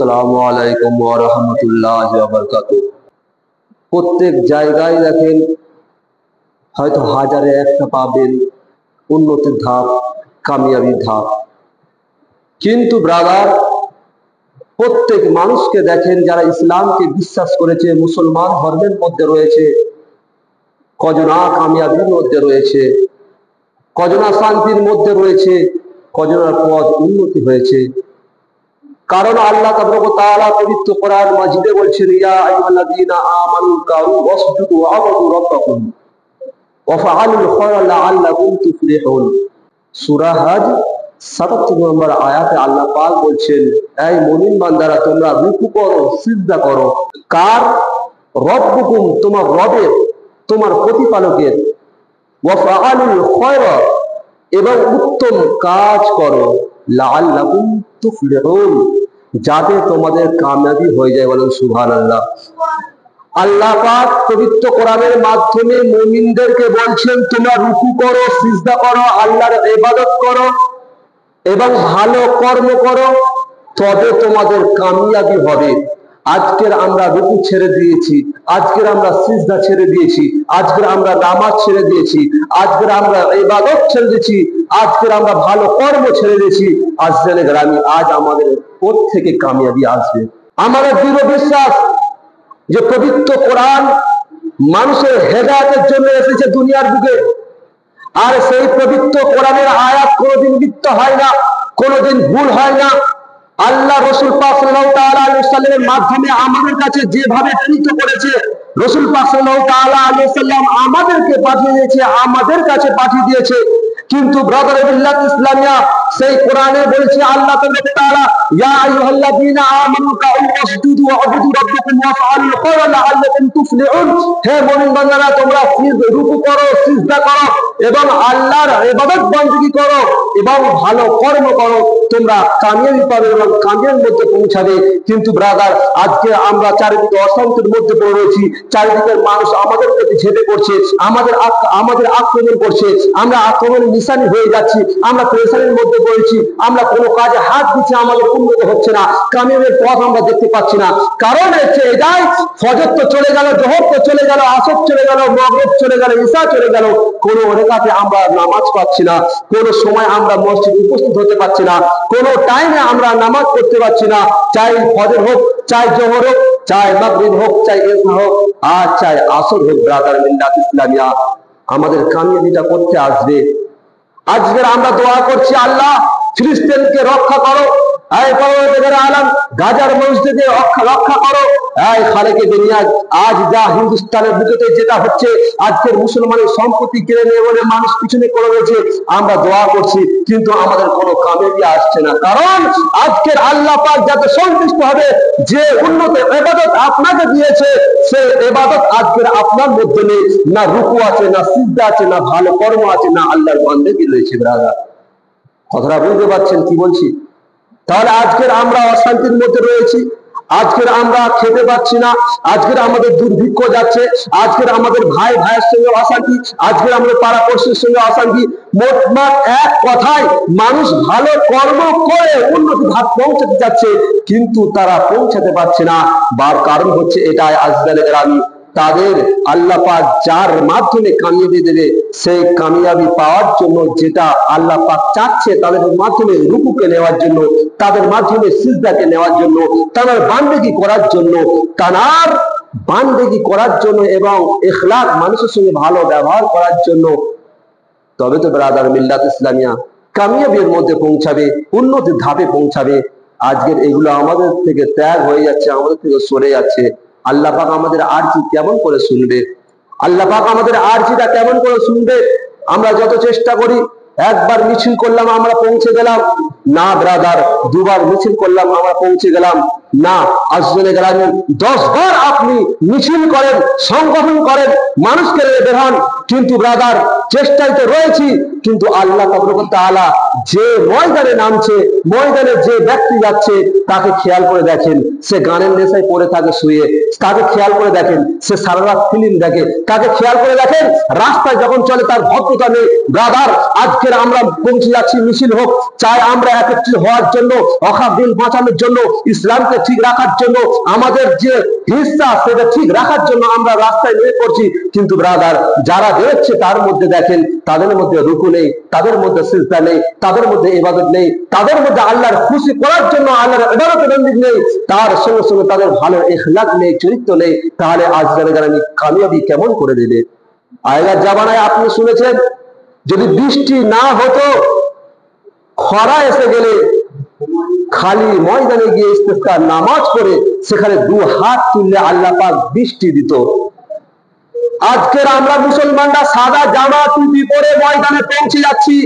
আসসালামু আলাইকুম ওয়া রাহমাতুল্লাহি ওয়া বারাকাতুহু। প্রত্যেক জায়গায় দেখেন হয়তো হাজারে একটা পাবেন উন্নতির ধাপ, কামিয়াবির ধাপ, কিন্তু ব্রাদার প্রত্যেক মানুষকে দেখেন যারা ইসলামকে বিশ্বাস করেছে, মুসলমান ধর্মের মধ্যে রয়েছে, কজনা কামিয়াবির মধ্যে রয়েছে, কজনা শান্তির মধ্যে রয়েছে, কজনার পথ উন্নতি হয়েছে। কারণ আল্লাহ তাবারক ওয়া তাআলা পবিত্র কোরআন মাজিদে বলছেন, ইয়া আইয়ুহাল্লাযীনা আমানু রকাউ ওয়াসজুদু ওয়া'বুদু রাব্বাকুম ওয়া ফাআলুল খায়রা লাআল্লাকুম তুফলিহুন। সূরা হজ ৭৭ নম্বর আয়াতে আল্লাহ পাক বলছেন, এই মুমিন বান্দারা তোমরা রুকু করো, সিজদা করো। কার? রব্বুকুম, তোমার রবের, তোমার প্রতিপালকের। ওয়া ফাআলুল খায়রা, এবং উত্তম কাজ করো, লাআল্লাকুম তুফলিহুন, যাতে তোমাদের কামিয়াবি হয়ে যায়। বলেন সুবহানাল্লাহ। আল্লাহ পাক পবিত্র কোরআনের মাধ্যমে মুমিনদেরকে বলছেন, তোমরা রুকু করো, সিজদা করো, আল্লাহর ইবাদত করো এবং ভালো কর্ম করো, তবে তোমাদের কামিয়াবি হবে। আজকের আমরা রুকু ছেড়ে দিয়েছি, আজকের আমরা সিজদা ছেড়ে দিয়েছি, আজকের আমরা নামাজ ছেড়ে দিয়েছি, আজকের আমরা ইবাদত ছেড়ে দিয়েছি, আজকের আমরা ভালো কর্ম ছেড়ে দিয়েছি। আজ আমাদের কোত্থেকে কামিয়াবি আসবে? আমাদের দৃঢ় বিশ্বাস যে পবিত্র কোরআন মানুষের হেদায়েতের জন্য এসেছে দুনিয়ার বুকে। আর সেই পবিত্র কোরআনের আয়াত কোনোদিন মিথ্যা হয় না, কোনোদিন ভুল হয় না। আল্লাহ রাসূল পাক সাল্লাল্লাহু তাআলা আলাইহি ওয়াসাল্লামের মাধ্যমে আমাদের কাছে যেভাবে প্রেরিত করেছে, রাসূল পাক সাল্লাল্লাহু তাআলা আলাইহি ওয়াসাল্লাম আমাদেরকে পাঠিয়ে দিয়েছে, আমাদের কাছে পাঠিয়ে দিয়েছে। কিন্তু ব্রাদার বিল্লাহ ইসলামিয়া সেই কোরআনে বলছে আল্লাহ তাআলা, ইয়া আইয়ুহাল্লাযীনা আমানু রকাউ ওয়াসজুদু ওয়া'বুদু রাব্বাকুম ওয়া ফাআলুল খায়রা লাআল্লাকুম তুফলিহুন। হে মুমিন বান্দারা, তোমরা রুকু করো, সিজদা করো এবং আল্লাহর ইবাদত বندگی করো এবং ভালো কর্ম করো, তোমরা কামিয়াবি পাবে এবং কামিয়াবির মধ্যে পৌঁছাবে। কিন্তু ব্রাদার, আজকে আমরা চারিদিকে অশান্তির মধ্যে পড়ে রয়েছি, চারিদিকের মানুষ আমাদের প্রতি ঝেঁপে পড়ছে, আমাদের আক্রমণ করছে, আমরা আক্রমণের নিশানি হয়ে যাচ্ছি, আমরা প্রেসারের মধ্যে পড়েছি, আমরা কোনো কাজে হাত দিচ্ছি, আমাদের উন্নতি হচ্ছে না, কামিয়াবির পথ আমরা দেখতে পাচ্ছি না। কারণ হচ্ছে এটাই, ফজর তো চলে গেল, জোহর তো চলে গেল, আসর চলে গেল, মাগরিব চলে গেল, ইশা চলে গেল, কোনো রেখাতে আমরা নামাজ পাচ্ছি না, কোনো সময় আমরা মসজিদে উপস্থিত হতে পারছি না, কোনো টাইমে আমরা নামাজ পড়তে পারছি না। চাই ফজর হোক, চাই জোহর হোক, চাই মাগরিব হোক, চাই ইশা হোক, আর চাই আসর হোক, ব্রাদার মিল্লাত ইসলামিয়া আমাদের কামিয়াবিটা করতে আসবে। আজকের আমরা দোয়া করছি, আল্লাহ ফিলিস্তিনকে রক্ষা করো, এই পরওয়ারদিগার আলম গাজার মসজিদকে রক্ষা করো, এই খালেকে দুনিয়ায় আজ যা হিন্দুস্তানের বুকেতে যেটা হচ্ছে, আজকের মুসলমানের সম্পত্তি কেড়ে নিয়ে বলে মানুষ পিছনে পড়ে রয়েছে, আমরা দোয়া করছি কিন্তু আমাদের কোনো কামিয়াবি আসছে না। কারণ আজকের আল্লাহ পাক যাতে সন্তুষ্ট হবে, যে উন্নত ইবাদত আপনাকে দিয়েছে, সেই ইবাদত আজকের আপনার মধ্যে নেই, না রুকু আছে, না সিজদা আছে, না ভালো কর্ম আছে, না আল্লাহর বান্দেগি রয়েছে। ব্রাদার, কথাটা বুঝতে পারছেন কি বলছি? তাহলে আজকের আমরা অশান্তির মধ্যে রয়েছি, আজকের আমরা খেতে পাচ্ছি না, আজকের আমাদের দুর্ভিক্ষ যাচ্ছে, আজকের আমাদের ভাই ভাইয়ের সঙ্গে অশান্তি, আজকের আমাদের পাড়া পড়শির সঙ্গে অশান্তি। মোটমাট এক কথায় মানুষ ভালো কর্ম করে উন্নতি ধাপ পৌঁছাতে যাচ্ছে, কিন্তু তারা পৌঁছাতে পারছে না। কারণ হচ্ছে এটাই, আজদালে গ্রামী তাদের আল্লাহ পাক যার মাধ্যমে কামিয়াবি দেবে, সেই কামিয়াবি পাওয়ার জন্য যেটা আল্লাহ পাক চাচ্ছে, তাদের মাধ্যমে রুকুকে নেওয়ার জন্য, তাদের মাধ্যমে সিজদাকে নেওয়ার জন্য, তাদের বান্দেগি করার জন্য, তার বান্দেগি করার জন্য এবং ইখলাক মানুষের সঙ্গে ভালো ব্যবহার করার জন্য, তবে তো ব্রাদার মিল্লাত ইসলামিয়া কামিয়াবির মধ্যে পৌঁছাবে, উন্নতির ধাপে পৌঁছাবে। আজকের এগুলো আমাদের থেকে ত্যাগ হয়ে যাচ্ছে, আমাদের থেকে সরে যাচ্ছে। আল্লাহ পাক আমাদের আরজি কেমন করে শুনবে? আল্লাহ পাক আমাদের আরজিটা কেমন করে শুনবে? আমরা যত চেষ্টা করি, একবার মিছিল করলাম আমরা পৌঁছে গেলাম না ব্রাদার, দুবার মিছিল করলাম আমরা পৌঁছে গেলাম না। আসলে গেলাম 10 বার আপনি মিছিল করেন, সংগঠন করেন, মানুষকে বের হন, কিন্তু ব্রাদার চেষ্টায় তো রয়েছি, কিন্তু আল্লাহ তাআলা যে ময়দানে নামছে, ময়দানে যে ব্যক্তি যাচ্ছে, তাকে খেয়াল করে দেখেন, সে গানের নেশায় পড়ে থাকে শুয়ে, তাকে খেয়াল করে দেখেন, সে সারা রাত ফিল্ম দেখে, তাকে খেয়াল করে দেখেন, রাস্তায় যখন চলে তার ভদ্রতা নেই। ব্রাদার, আজকের আমরা পৌঁছে যাচ্ছি মিছিল হোক, চাই আমরা একত্রিত হওয়ার জন্য, অখাপ দিন বাঁচানোর জন্য, ইসলামকে ঠিক রাখার জন্য, আমাদের যে হিস্সা সেটা ঠিক রাখার জন্য আমরা রাস্তায় নেমে পড়ছি। কিন্তু ব্রাদার, যারা বেরোচ্ছে তার মধ্যে দেখেন, তাদের মধ্যে রুকু নেই, তাদের মধ্যে সিজদা নেই, তাদের মধ্যে ইবাদত নেই, তাদের মধ্যে আল্লাহর খুশি করার জন্য আল্লাহর ইবাদত বন্দেগী নেই, তার সঙ্গে সঙ্গে তাদের ভালো ইখলাক নেই, চরিত্র নেই। তাহলে আজ যারা কামিয়াবি কেমন করে দেবে? আগের জামানায় আপনি শুনেছেন, যদি বৃষ্টি না হতো, খরা এসে গেলে খালি ময়দানে গিয়ে ইস্তেসকার নামাজ পড়ে সেখানে দু হাত তুললে আল্লাহ পাক বৃষ্টি দিত। আজকের আমরা মুসলমানরা সাদা জামা টুপি পরে ময়দানে পৌঁছে যাচ্ছি,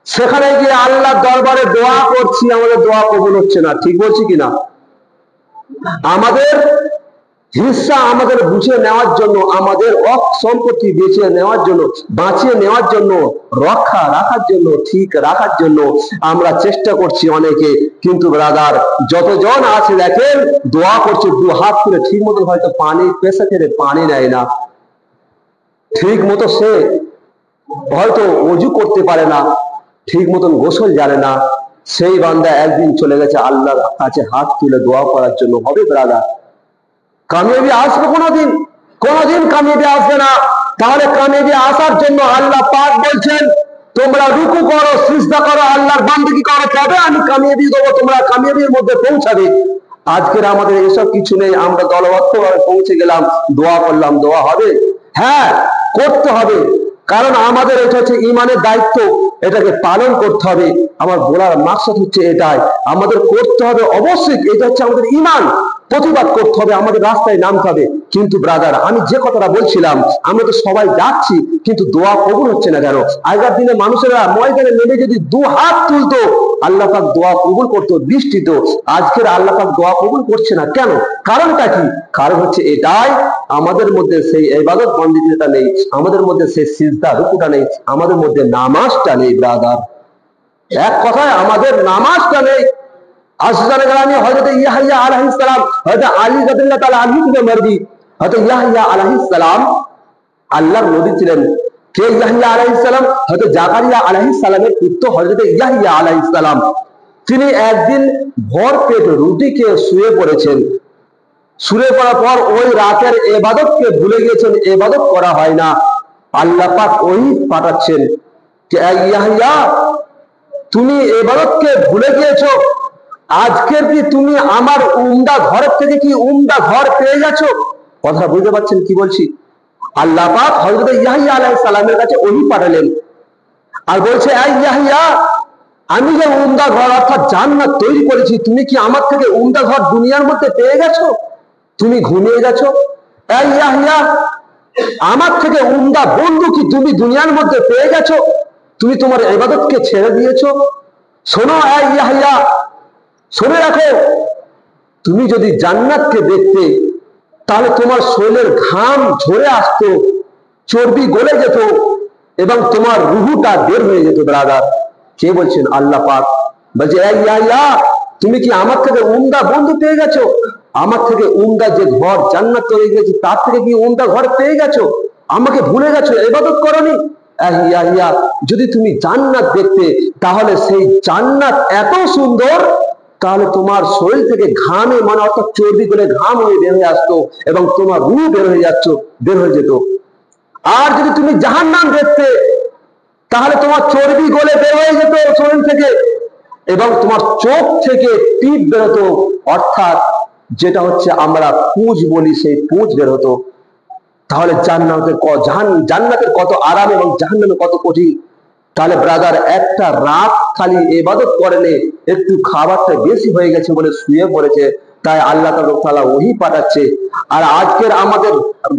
সেখানে গিয়ে আল্লাহর দরবারে দোয়া করছি, আমাদের দোয়া কবুল হচ্ছে না। ঠিক বলছি কিনা? আমাদের হিস্সা আমাদের বুঝে নেওয়ার জন্য, আমাদের সম্পত্তি বেঁচে নেওয়ার জন্য, বাঁচিয়ে নেওয়ার জন্য, রক্ষা রাখার জন্য, ঠিক রাখার জন্য আমরা চেষ্টা করছি অনেকে। কিন্তু ব্রাদার, যতজন আছে দেখেন দোয়া করছে দু হাত তুলে, ঠিক মতো হয়তো পানি পেশা ফেলে পানি নেয় না, ঠিক মতো সে হয়তো অজু করতে পারে না, ঠিক মতন গোসল জানে না। সেই বান্দা একদিন চলে গেছে আল্লাহর কাছে হাত তুলে দোয়া করার জন্য। হবে ব্রাদার? কামিয়াবি আসবে কোনোদিন? কোনোদিন কামিয়াবি আসবে না। তাহলে কামিয়াবি আসার জন্য আল্লাহ পাক বলছেন, তোমরা রুকু করো, সিজদা করো, আল্লাহর বান্দেগী করো, তবে আমি কামিয়াবি দেবো, তোমরা কামিয়াবির মধ্যে পৌঁছাবে। আজকের আমাদের এসব কিছু নেই, আমরা দলবদ্ধভাবে পৌঁছে গেলাম, দোয়া করলাম, দোয়া হবে? হ্যাঁ, করতে হবে, কারণ আমাদের এটা হচ্ছে ইমানের দায়িত্ব, এটাকে পালন করতে হবে। আমার বলার মাকসাদ হচ্ছে এটাই, আমাদের করতে হবে অবশ্যই, এটা হচ্ছে আমাদের ইমান, প্রতিবাদ করতে হবে, আমাদের রাস্তায় নামতে হবে। কিন্তু ব্রাদার, আমি যে কথাটা বলছিলাম, আমরা তো সবাই যাচ্ছি, কিন্তু দোয়া কবুল হচ্ছে না কেন? আগের দিনে মানুষেরা ময়দানে নেমে যদি দু হাত তুলতো, আল্লাহ পাক দোয়া কবুল করতো, বৃষ্টি দিত। আজকের আল্লাহ পাক দোয়া কবুল করছে না কেন? কারণটা কি? কারণ হচ্ছে এটাই, আমাদের মধ্যে সেই ইবাদত বন্দেগীটা নেই, আমাদের মধ্যে সেই সিজদা রুকুটা নেই, আমাদের মধ্যে নামাজটা নেই ব্রাদার। এক কথায় আমাদের নামাজটা নেই। হযরত ইয়াহইয়া আলাইহিস সালাম, হযরত আলী রাদিয়াল্লাহু তাআলা আনহু থেকে মারবি, হযরত ইয়াহইয়া আলাইহিস সালাম আল্লাহর নবী ছিলেন। কে ইয়াহইয়া আলাইহিস সালাম? হযরত জাকারিয়া আলাইহিস সালামের পুত্র হযরত ইয়াহইয়া আলাইহিস সালাম। তিনি একদিন ভরপেট রুটি খেয়ে শুয়ে পড়েছেন। শুয়ে পড়ার পর ওই রাতের ইবাদতকে ভুলে গিয়েছেন, ইবাদত করা হয় না। আল্লাহ পাক ওহী পাঠাচ্ছেন, কে ইয়াহইয়া, তুমি ইবাদতকে ভুলে গিয়েছো, আজকের কি তুমি আমার উমদা ঘরের থেকে কি উমদা ঘর পেয়ে গেছো? কথা বুঝতে পারছেন কি বলছি? আল্লাহ পাক হযরত ইয়াহইয়া আলাইহিস সালামের কাছে ওহী পাঠালেন আর বলছে, এই ইয়াহইয়া, আমি যে উমদা ঘর অর্থাৎ জান্নাত তৈরি করেছি, তুমি কি আমার থেকে উমদা ঘর দুনিয়ার মধ্যে পেয়ে গেছো? তুমি ঘুমিয়ে গেছো? এই ইয়াহইয়া, আমার থেকে উমদা বন্ধু কি তুমি দুনিয়ার মধ্যে পেয়ে গেছো? তুমি তোমার ইবাদতকে ছেড়ে দিয়েছো? শোনো এই ইয়াহইয়া, শুনে রাখো, তুমি যদি জান্নাতকে দেখতে, তাহলে তোমার শরীরের ঘাম ঝরে আসতো, চর্বি গলে যেত এবং তোমার রুহুটা বের হয়ে যেত ব্রাদার। কে বলছেন? আল্লাহ পাক বলছে, এই ইয়াহইয়া, তুমি কি আমার থেকে উমদা বন্ধু পেয়ে গেছো? আমার থেকে উমদা যে ঘর জান্নাত তৈরি গেছে, তার থেকে কি উমদা ঘর পেয়ে গেছো? আমাকে ভুলে গেছো, ইবাদত করনি? ইয়াহইয়া, যদি তুমি জান্নাত দেখতে, তাহলে সেই জান্নাত এত সুন্দর, তাহলে তোমার শরীর থেকে ঘামে মানে অর্থাৎ চর্বি করে ঘাম হয়ে বের হয়ে আসতো এবং তোমার রূহ বের হয়ে যেত। আর যদি তুমি জাহান্নাম দেখতে, তাহলে তোমার চর্বি গলে বের হয়ে যেত শরীর থেকে এবং তোমার চোখ থেকে টিপ বেরোতো, অর্থাৎ যেটা হচ্ছে আমরা পুঁজ বলি, সেই পুঁজ বের হতো। তাহলে জান্নাতের কত আরাম এবং জাহান্নামে কত কঠিন। তাহলে ব্রাদার, একটা রাত খালি ইবাদত করেনি, একটু খাবারটা বেশি হয়ে গেছে বলে শুয়ে পড়েছে, তাই আল্লাহ তাআলা ওহী পাঠাচ্ছে। আর আজকের আমাদের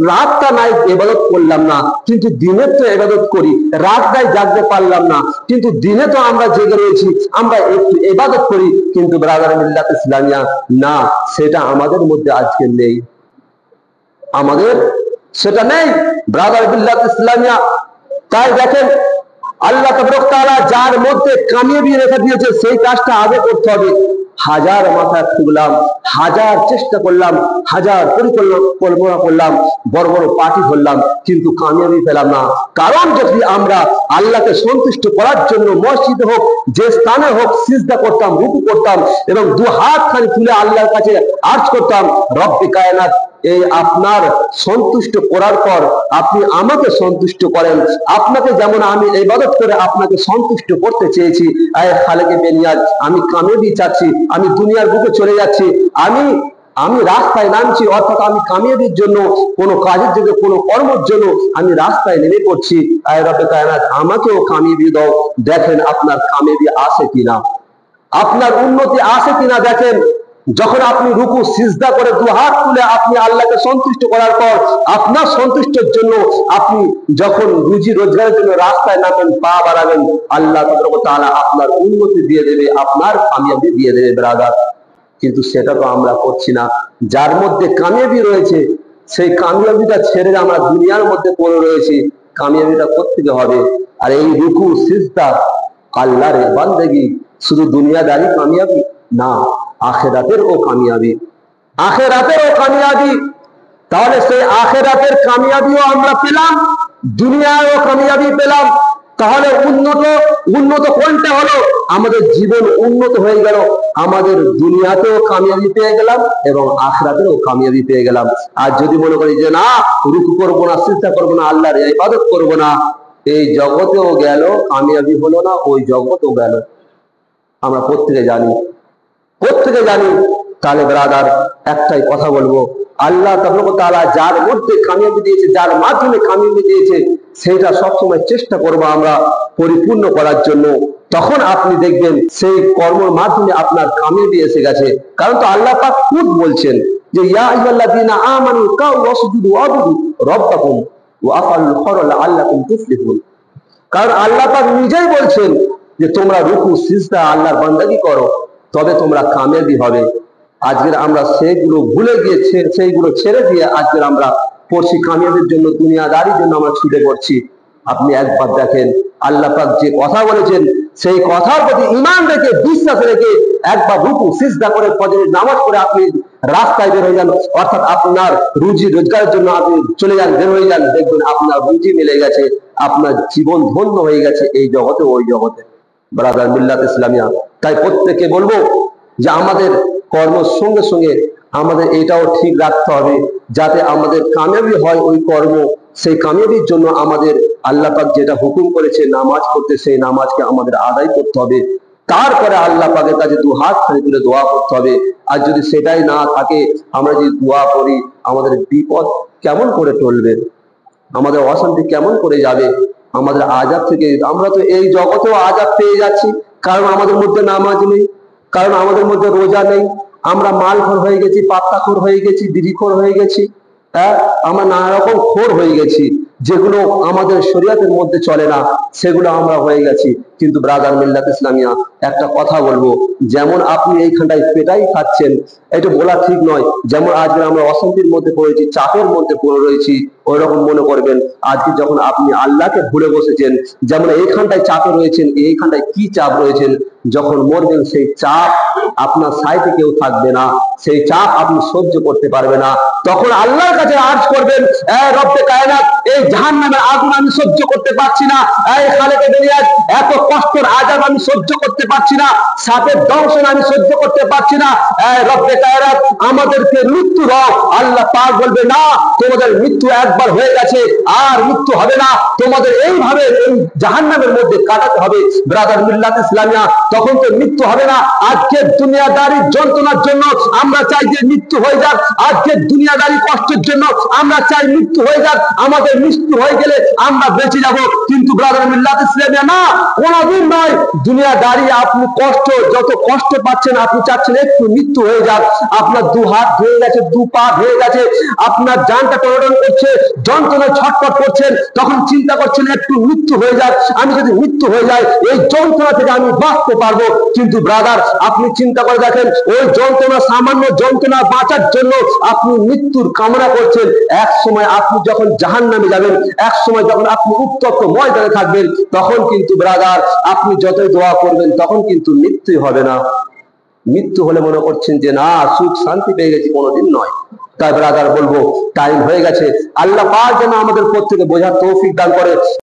রাতটা নাই ইবাদত করলাম না, কিন্তু দিনের তো ইবাদত করি, রাতটাই জাগতে পারলাম না, কিন্তু দিনে তো আমরা জেগে রয়েছি, আমরা একটু ইবাদত করি। কিন্তু ব্রাদার মিল্লাত ইসলামিয়া না, সেটা আমাদের মধ্যে আজকে নেই, আমাদের সেটা নেই ব্রাদার মিল্লাত ইসলামিয়া। তাই দেখেন আল্লাহ তাবারক তাআলা যার মধ্যে কামিয়াবি রেখে দিয়েছে সেই কাজটা আগে করতে হবে। হাজার মাথা খুললাম, হাজার চেষ্টা করলাম, হাজার পরিকল্পনা করলাম, বড় বড় পার্টি ধরলাম, কিন্তু কামিয়াবি পেলাম না। কারণ যদি আমরা আল্লাহকে সন্তুষ্ট করার জন্য মসজিদে হোক, যে স্থানে হোক, সিজদা করতাম, রুকু করতাম এবং দু হাত খালি তুলে আল্লাহর কাছে আরজ করতাম, রব্বে কায়নাত, এই আপনার সন্তুষ্ট করার পর আপনি আমাকে সন্তুষ্ট করেন। আপনাকে যেমন আমি ইবাদত করে আপনাকে সন্তুষ্ট করতে চেয়েছি, আয় খালেকে বেনিয়াজ, আমি কামিয়াবি চাচ্ছি, আমি দুনিয়ার বুকে চলে যাচ্ছি, আমি রাস্তায় নামছি, অর্থাৎ আমি কামিয়াবির জন্য, কোনো কাজের জন্য, কোনো কর্মের জন্য আমি রাস্তায় নেমে পড়ছি। আয় রব্বে কায়নাত, আমাকেও কামিয়াবি দাও। দেখেন আপনার কামিয়াবি আসে কিনা, আপনার উন্নতি আসে কিনা। দেখেন যখন আপনি রুকু সিজদা করে দু হাত তুলে আপনি আল্লাহকে সন্তুষ্ট করার পর আপনার সন্তুষ্টের জন্য আপনি যখন রুজি রোজগারের জন্য রাস্তায় নামেন, পা বাড়াবেন, আল্লাহ তাআলা আপনার উন্নতি দিয়ে দেবে, আপনার কামিয়াবি দিয়ে দেবে ব্রাদার। কিন্তু সেটা তো আমরা করছি না। যার মধ্যে কামিয়াবি রয়েছে সেই কামিয়াবিটা ছেড়ে আমরা দুনিয়ার মধ্যে পড়ে রয়েছি। কামিয়াবিটা কোত্থেকে হবে? আর এই রুকু সিজদা আল্লাহর বান্দেগি শুধু দুনিয়াদারি কামিয়াবি না, আখিরাতেরও কামিয়াবি, আখিরাতেরও কামিয়াবি। তাহলে সেই আখিরাতের কামিয়াবিও আমরা পেলাম, দুনিয়ারও কামিয়াবি পেলাম। তাহলে উন্নত কোনটা হলো? আমাদের জীবন উন্নত হয়ে গেল, আমাদের দুনিয়াতেও কামিয়াবি পেয়ে গেলাম এবং আখিরাতেও কামিয়াবি পেয়ে গেলাম। আর যদি মনে করি যে না, রুকু করবো না, সিজদা করবো না, আল্লাহর ইবাদত করবো না, এই জগতেও গেল, কামিয়াবি হলো না, ওই জগতেও গেল। আমরা প্রত্যেকে জানি, তাহলে ব্রাদার একটাই কথা বলবো, আল্লাহ তাআলা যার মধ্যে কামিয়াবি দিয়েছে, যার মাধ্যমে কামিয়াবি দিয়েছে, সেটা সবসময় চেষ্টা করবো আমরা পরিপূর্ণ করার জন্য। তখন আপনি দেখবেন সেই কর্মের মাধ্যমে আপনার কামিয়াবি এসে গেছে। কারণ তো আল্লাহ পাক খুদ বলছেন যে ইয়া আইয়ুহাল্লাযীনা আমানু কাউ ওয়াসজুদু ওয়াবুদু রাব্বাকুম ওয়া আফআলুল খায়রা লাআল্লাকুম তুফলিহুন। কারণ আল্লাহ পাক নিজেই বলছেন যে তোমরা রুকু সিজদা আল্লাহর বান্দাগি করো, তবে তোমরা কামিয়াবি হবে। আজকের আমরা সেইগুলো ভুলে গিয়ে, সেইগুলো ছেড়ে দিয়ে আজকের আমরা পড়ছি কামিয়াবির জন্য, দুনিয়াদারির জন্য আমরা ছুটে পড়ছি। আপনি একবার দেখেন আল্লাহ পাক যে কথা বলেছেন সেই কথার প্রতি ঈমান রেখে, বিশ্বাস রেখে একবার রুকু সিজদা করে ফজরের নামাজ পড়ে আপনি রাস্তায় বের হয়ে যান, অর্থাৎ আপনার রুজি রোজগারের জন্য আপনি চলে যান, বের হয়ে যান, দেখবেন আপনার রুজি মিলে গেছে, আপনার জীবন ধন্য হয়ে গেছে এই জগতে ওই জগতে। ব্রাদার মিল্লাত ইসলামিয়া, তাই প্রত্যেকে বলবো যে আমাদের কর্মের সঙ্গে সঙ্গে আমাদের এটাও ঠিক রাখতে হবে যাতে আমাদের কামিয়াবি হয় ওই কর্ম। সেই কামিয়াবির জন্য আমাদের আল্লাহ পাক যেটা হুকুম করেছে নামাজ পড়তে, সেই নামাজকে আমাদের আদায় করতে হবে। তারপরে আল্লাহ পাকের কাছে দু হাত খালি তুলে দোয়া করতে হবে। আর যদি সেটাই না থাকে, আমরা যদি দোয়া করি, আমাদের বিপদ কেমন করে টলবে, আমাদের অশান্তি কেমন করে যাবে, আমাদের আযাব থেকে আমরা তো এই জগতেও আযাব পেয়ে যাচ্ছি। কারণ আমাদের মধ্যে নামাজ নেই, কারণ আমাদের মধ্যে রোজা নেই, আমরা মালখোর হয়ে গেছি, পাত্তাখোর হয়ে গেছি, বিড়িখোর হয়ে গেছি, আমরা নানা রকম খোর হয়ে গেছি, যেগুলো আমাদের শরীয়তের মধ্যে চলে না, সেগুলো আমরা হয়ে গেছি। কিন্তু ব্রাদার মিল্লাত ইসলামিয়া, একটা কথা বলবো, যেমন আপনি এইখানটায় পেটাই খাচ্ছেন, এটা বলা ঠিক নয়। যেমন আজকে আমরা অশান্তির মধ্যে পড়েছি, চাপের মধ্যে পড়ে রয়েছি, ওই রকম মনে করবেন আজকে যখন আপনি আল্লাহকে ভুলে বসেছেন, যেমন এইখানটায় চাপে রয়েছেন, এইখানটায় কি চাপ রয়েছেন, যখন মরবেন সেই চাপ আপনার সাইডে কেউ থাকবে না, সেই চাপ আপনি সহ্য করতে পারবে না। তখন আল্লাহর কাছে আরজ করবেন, রব্বে কায়নাত, এই জাহান্নামের আগুন আমি সহ্য করতে পারছি না, এই খালেকে বেনিয়াজ, এত কষ্টের আযাব আমি সহ্য করতে পারছি না, সাপের দংশন আমি সহ্য করতে পারছি না, রব্বে কায়নাত আমাদেরকে মৃত্যু দাও। আল্লাহ পাক বলবে না, তোমাদের মৃত্যু একবার হয়ে গেছে, আর মৃত্যু হবে না, তোমাদের এইভাবে এই জাহান্নামের মধ্যে কাটাতে হবে। ব্রাদার মিল্লাত ইসলামিয়া, তখন তো মৃত্যু হবে না। আজকে দুনিয়াদারি যন্ত্রণার জন্য আমরা চাই যে মৃত্যু হয়ে যাক, আজকে দুনিয়াদারি কষ্টের জন্য আমরা চাই মৃত্যু হয়ে যাক, আমাদের মৃত্যু হয়ে গেলে আমরা বেঁচে যাব। কিন্তু ব্রাদার মিল্লাত ইসলামিয়া না, কোন কোনোদিন নয়। দুনিয়া দাঁড়িয়ে আপনি যত কষ্ট পাচ্ছেন, আপনি চাচ্ছেন একটু মৃত্যু হয়ে যাক। আপনার দু হাত ভেঙে গেছে, দু পা ভেঙে গেছে, আপনার জানটা টনটন করছে, যন্ত্রণা ছটফট করছেন, তখন চিন্তা করছেন একটু মৃত্যু হয়ে যাক, আমি যদি মৃত্যু হয়ে যায় এই যন্ত্রণা থেকে আমি বাঁচতে পারবো। কিন্তু ব্রাদার, আপনি চিন্তা করে দেখেন, ওই যন্ত্রণা, সামান্য যন্ত্রণা বাঁচার জন্য আপনি মৃত্যুর কামনা করছেন। এক সময় আপনি যখন জাহান্নামে যাবেন, এক সময় যখন আপনি উত্তপ্ত ময়দানে থাকবেন, তখন কিন্তু ব্রাদার আপনি যতই দোয়া করবেন তখন কিন্তু মৃত্যু হবে না। মৃত্যু হলে মনে করছেন যে না, সুখ শান্তি পেয়ে গেছি, কোনোদিন নয়। তাই ব্রাদার বলবো, টাইম হয়ে গেছে। আল্লাহ পাক যেন আমাদের প্রত্যেকে বোঝার তৌফিক দান করে।